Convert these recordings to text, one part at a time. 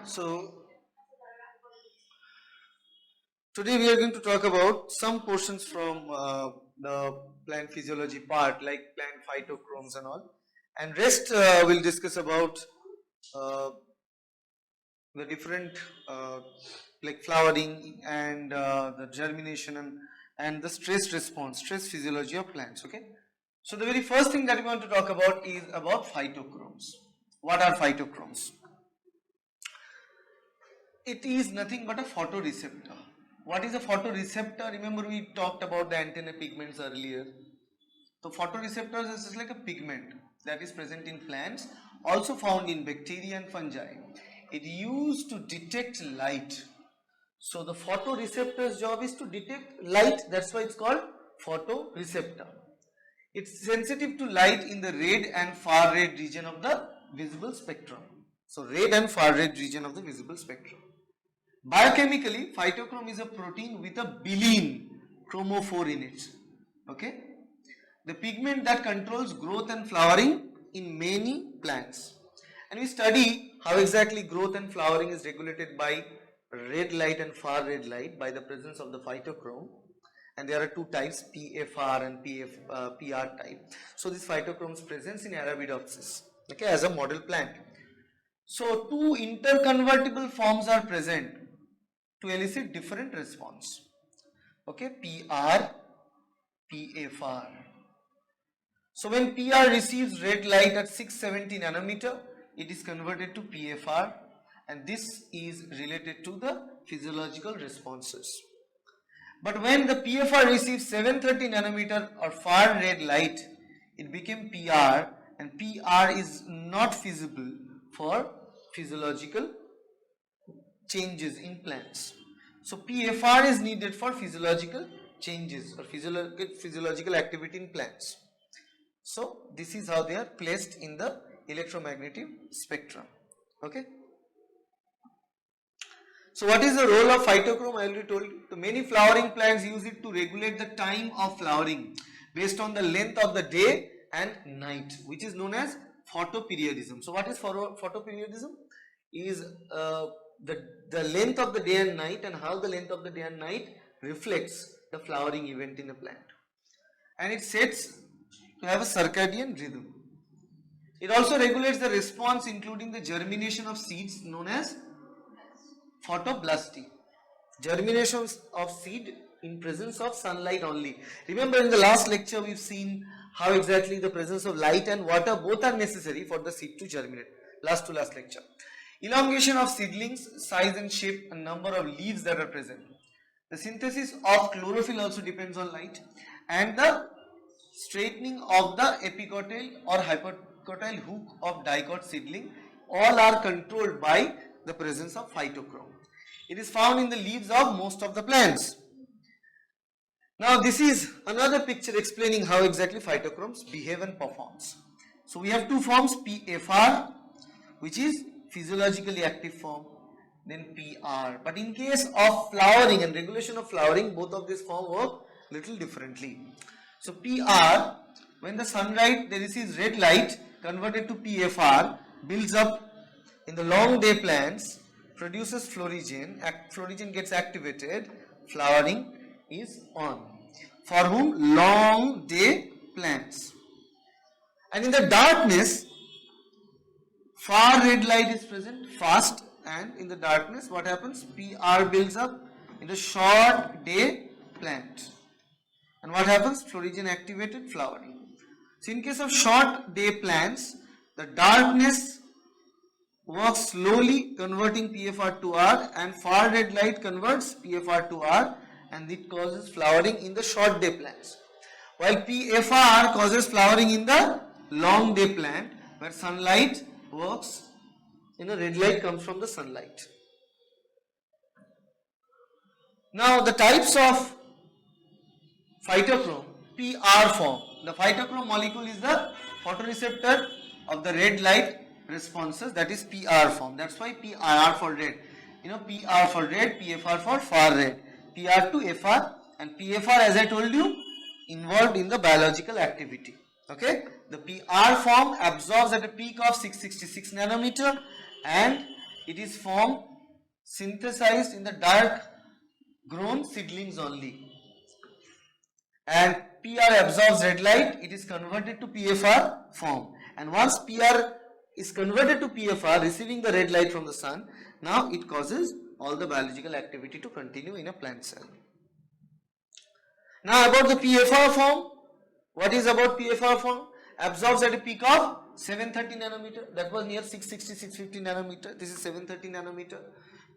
So today we are going to talk about some portions from the plant physiology part, like plant phytochromes and all, and rest we'll discuss about uh, the different like flowering and the germination and the stress response, stress physiology of plants. Okay. So the very first thing that we want to talk about is about phytochromes. What are phytochromes? It is nothing but a photoreceptor. What is a photoreceptor? Remember we talked about the antenna pigments earlier. So photoreceptors is just like a pigment that is present in plants, also found in bacteria and fungi. It used to detect light. So the photoreceptor's job is to detect light, that's why it's called photoreceptor. It's sensitive to light in the red and far red region of the visible spectrum. So red and far red region of the visible spectrum. Biochemically, phytochrome is a protein with a bilene chromophore in it. Okay, the pigment that controls growth and flowering in many plants. And we study how exactly growth and flowering is regulated by red light and far red light by the presence of the phytochrome. And there are two types, PFR and PR type. So this phytochrome's presence in Arabidopsis, okay, as a model plant. So two interconvertible forms are present to elicit different response. Okay, PR, PFR. So when PR receives red light at 670 nanometer, it is converted to PFR, and this is related to the physiological responses. But when the PFR receives 730 nanometer or far red light, it became PR, and PR is not feasible for physiological changes in plants. So PFR is needed for physiological changes or physiological activity in plants. So this is how they are placed in the electromagnetic spectrum. Okay. So what is the role of phytochrome? I already told you. The many flowering plants use it to regulate the time of flowering based on the length of the day and night, which is known as photoperiodism. So what is photoperiodism? Is the length of the day and night, and how the length of the day and night reflects the flowering event in a plant. And it sets to have a circadian rhythm. It also regulates the response, including the germination of seeds, known as photoblasty. Germination of seed in presence of sunlight only. Remember, in the last lecture we've seen how exactly the presence of light and water both are necessary for the seed to germinate. Last to last lecture. Elongation of seedlings, size and shape, and number of leaves that are present. The synthesis of chlorophyll also depends on light, and the straightening of the epicotyl or hypocotyl hook of dicot seedling, all are controlled by the presence of phytochrome. It is found in the leaves of most of the plants. Now this is another picture explaining how exactly phytochromes behave and performs. So we have two forms, PFR, which is physiologically active form, then PR. But in case of flowering and regulation of flowering, both of these forms work little differently. So PR, when the sunlight they receives red light converted to PFR, builds up in the long day plants, produces florigen, florigen gets activated, flowering is on. For whom? Long day plants. And in the darkness, far red light is present, fast, and in the darkness what happens? PR builds up in the short day plant. And what happens? Florigen activated, flowering. So in case of short day plants, the darkness works slowly, converting PFR to R, and far red light converts PFR to R, and it causes flowering in the short day plants. While PFR causes flowering in the long day plant, where sunlight works, red light comes from the sunlight. Now the types of phytochrome, PR form. The phytochrome molecule is the photoreceptor of the red light responses, that is PR form. That's why PR for red. PR for red, PFR for far red. PR to FR, and PFR, as I told you, involved in the biological activity. Okay. The PR form absorbs at a peak of 666 nanometer, and it is formed, synthesized in the dark grown seedlings only. And PR absorbs red light, it is converted to PFR form. And once PR is converted to PFR, receiving the red light from the sun, now it causes all the biological activity to continue in a plant cell. Now about the PFR form, what is about PFR form? Absorbs at a peak of 730 nanometer, that was near 660, 650 nanometer, this is 730 nanometer.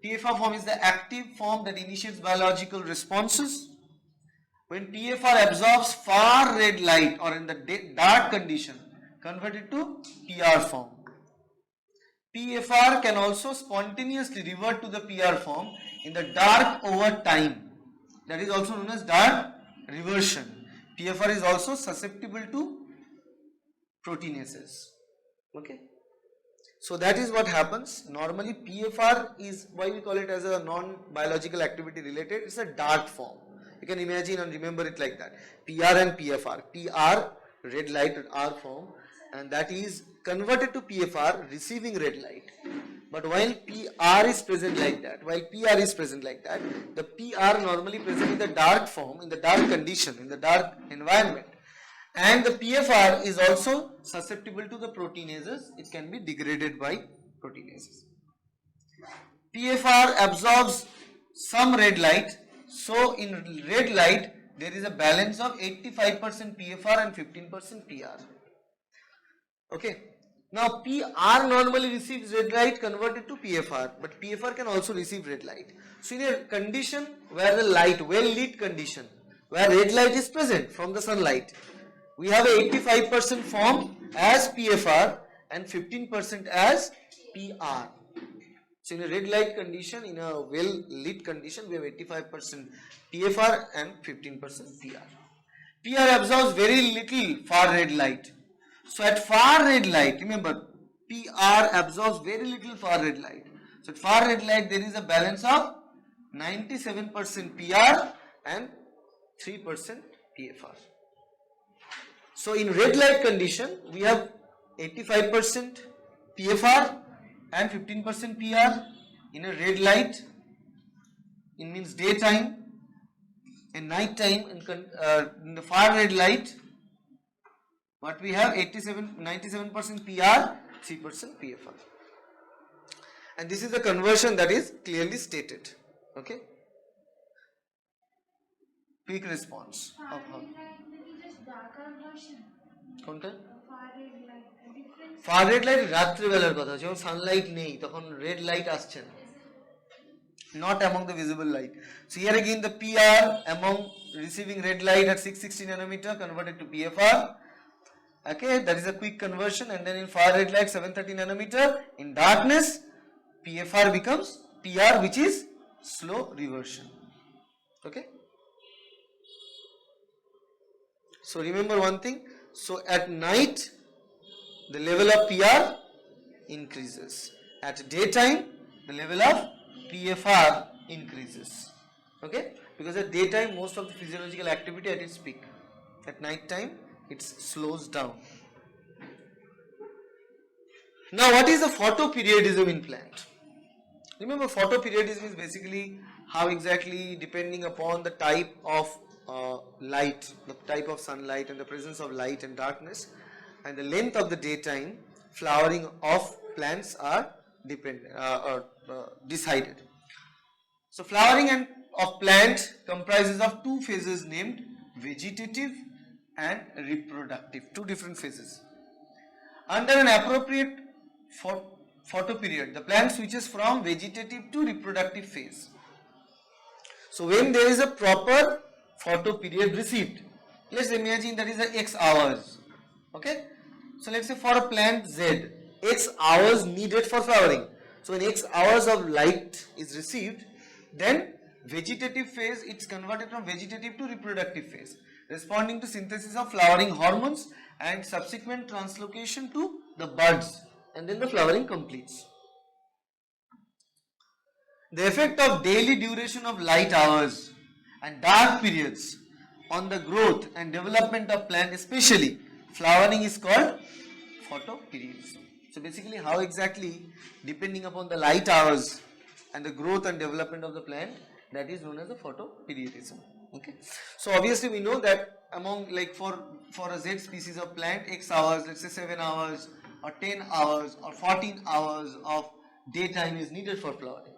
PFR form is the active form that initiates biological responses. When PFR absorbs far red light or in the dark condition, converted to PR form. PFR can also spontaneously revert to the PR form in the dark over time. That is also known as dark reversion. PFR is also susceptible to proteinases. Okay. So that is what happens. Normally PFR is why we call it as a non-biological activity related. It's a dark form. You can imagine and remember it like that. PR and PFR. PR, red light at R form, and that is converted to PFR, receiving red light. But while PR is present like that, the PR normally present in the dark form, in the dark condition, in the dark environment. And the PFR is also susceptible to the proteinases. It can be degraded by proteinases. PFR absorbs some red light. So in red light, there is a balance of 85% PFR and 15% PR. Okay. Now PR normally receives red light converted to PFR, but PFR can also receive red light. So in a condition where the light, well lit condition, where red light is present from the sunlight, we have a 85% form as PFR and 15% as PR. So in a red light condition, in a well lit condition, we have 85% PFR and 15% PR. PR absorbs very little far red light. So at far red light, remember, PR absorbs very little far red light. So at far red light, there is a balance of 97% PR and 3% PFR. So in red light condition, we have 85% PFR and 15% PR in a red light. It means daytime. In night time, in the far red light, what we have 97% PR, 3% PFR. And this is the conversion that is clearly stated. Okay. Quick response. কোনটা fur red light রাত্রে বেলার কথা যখন Sunlight নেই তখন red light আসছে না not among the visible light. So here again the PR among receiving red light at 660 nanometer converted to PFR. Okay, that is a quick conversion. And then in far red light 730 nanometer, in darkness PFR becomes PR, which is slow reversion. Okay. So remember one thing, so at night the level of PR increases, at daytime the level of PFR increases. Okay, because at daytime most of the physiological activity at its peak, at night time it slows down. Now what is the photoperiodism in plant? Remember, photoperiodism is basically how exactly, depending upon the type of light, the type of sunlight and the presence of light and darkness and the length of the daytime, flowering of plants are decided. So flowering of plant comprises of two phases named vegetative and reproductive, two different phases. Under an appropriate photoperiod, the plant switches from vegetative to reproductive phase. So when there is a proper photoperiod received, let's imagine that is the X hours. Okay, so let's say for a plant Z, X hours needed for flowering. So when X hours of light is received, then vegetative phase, it's converted from vegetative to reproductive phase, responding to synthesis of flowering hormones and subsequent translocation to the buds, and then the flowering completes. The effect of daily duration of light hours and dark periods on the growth and development of plant, especially flowering, is called photoperiodism. So basically how exactly, depending upon the light hours and the growth and development of the plant, that is known as the photoperiodism. Okay. So obviously we know that among, like, for a Z species of plant, X hours, let's say 7 hours or 10 hours or 14 hours of daytime is needed for flowering.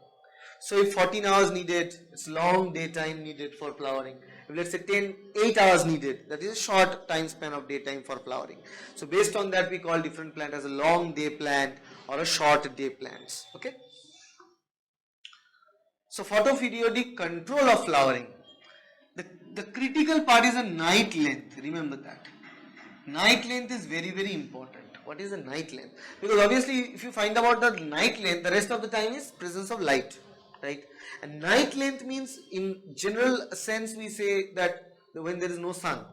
So if 14 hours needed, it's long daytime needed for flowering. If let's say 8 hours needed, that is a short time span of daytime for flowering. So based on that, we call different plant as a long day plant or a short day plants. Okay. So photoperiodic control of flowering. The critical part is the night length. Remember that. Night length is very, very important. What is the night length? Because obviously if you find about the night length, the rest of the time is presence of light, right? And night length means, in general sense, we say that when there is no sun.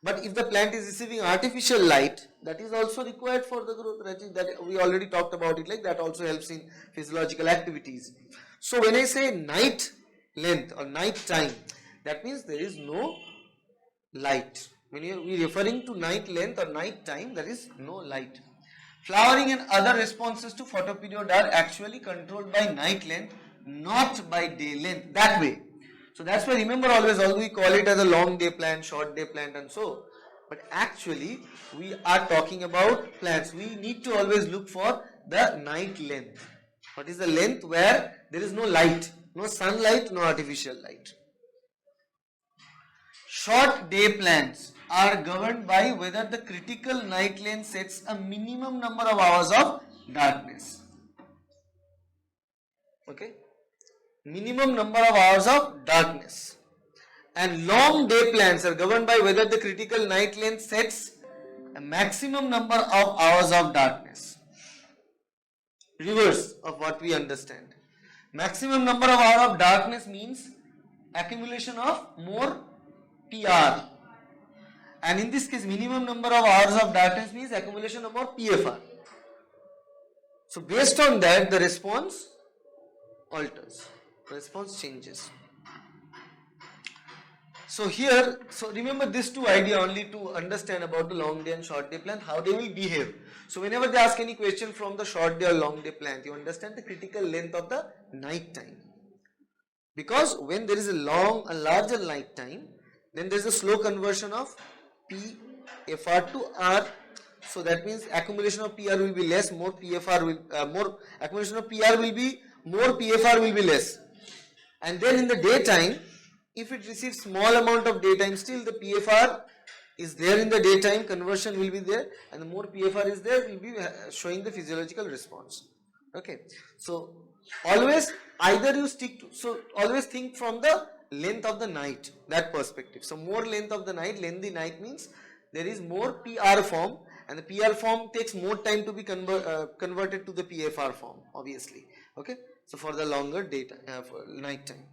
But if the plant is receiving artificial light, that is also required for the growth, right? That we already talked about it, like that also helps in physiological activities. So when I say night length or night time, that means there is no light. When we are referring to night length or night time, there is no light. Flowering and other responses to photoperiod are actually controlled by night length, not by day length, that way. So that's why, remember always, although we call it as a long day plant, short day plant and so, but actually we are talking about plants. We need to always look for the night length. What is the length where there is no light, no sunlight, no artificial light. Short day plants are governed by whether the critical night length sets a minimum number of hours of darkness. Okay, minimum number of hours of darkness. And long day plants are governed by whether the critical night length sets a maximum number of hours of darkness. Reverse of what we understand. Maximum number of hours of darkness means accumulation of more PR. And in this case, minimum number of hours of darkness means accumulation of more PFR. So based on that, the response alters, the response changes. So here, so remember this two idea only to understand about the long day and short day plant, how they will behave. So whenever they ask any question from the short day or long day plant, you understand the critical length of the night time. Because when there is a larger night time, then there is a slow conversion of PFR to R. So that means accumulation of PR will be less, more PFR will more accumulation of PR will be more, PFR will be less. And then in the daytime, if it receives small amount of daytime, still the PFR is there in the daytime, conversion will be there, and the more PFR is there, will be showing the physiological response. Okay, so always either you stick to, so always think from the length of the night, that perspective. So more length of the night, lengthy night means there is more PR form, and the PR form takes more time to be converted to the PFR form, obviously. Okay, so for the longer daytime, for night time.